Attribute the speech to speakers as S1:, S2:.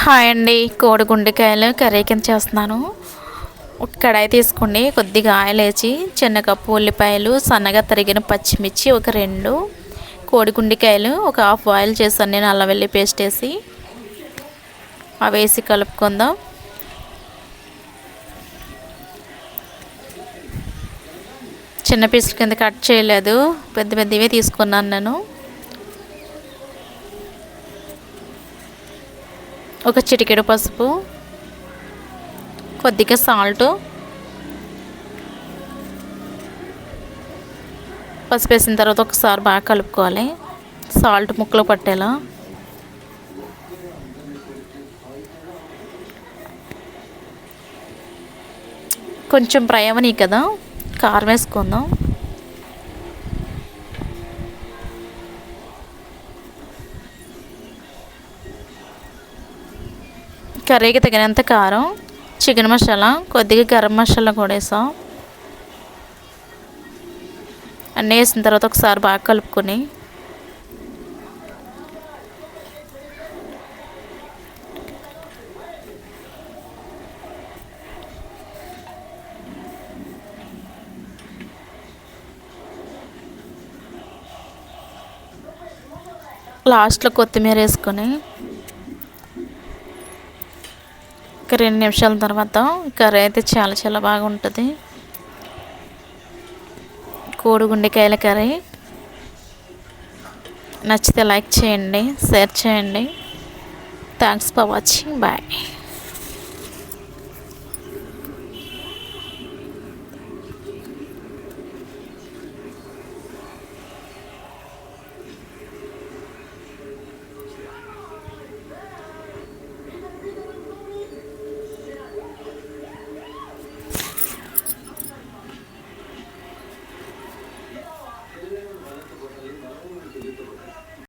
S1: Hi అండి. కోడి గుండెకాయలు curry కింద చేస్తున్నాను. ఒక కడాయి తీసుకోండి, కొద్దిగా ఆయిల్ వేసి చిన్న కప్పు ఉల్లిపాయలు, సన్నగా తరిగిన పచ్చిమిర్చి ఒక 2, కోడి గుండెకాయలు ఒక హాఫ్ బాయిల్ చేశాను నేను, అల్లం వెల్లుల్లి పేస్ట్ వేసి అవి వేసి కలుపుకుందాం. చిన్న పీసుల కింద కట్ చేయలేదు, పెద్ద పెద్దవే తీసుకున్నాను నేను. ఒక చిటికెడు పసుపు, కొద్దిగా సాల్ట్, పసుపు వేసిన తర్వాత ఒకసారి బాగా కలుపుకోవాలి, సాల్ట్ ముక్కలు పట్టేలా. కొంచెం ఫ్రై అవని కదా, కారం వేసుకుందాం. కర్రీకి తగినంత కారం, చికెన్ మసాలా, కొద్దిగా గరం మసాలా కూడా వేసాం. అన్నీ వేసిన తర్వాత ఒకసారి బాగా కలుపుకొని లాస్ట్లో కొత్తిమీర వేసుకొని ఒక 2 నిమిషాల తర్వాత కర్రీ అయితే చాలా చాలా బాగుంటుంది. కోడి గుండెకాయల కర్రీ నచ్చితే లైక్ చేయండి, షేర్ చేయండి. Thanks for watching. బాయ్.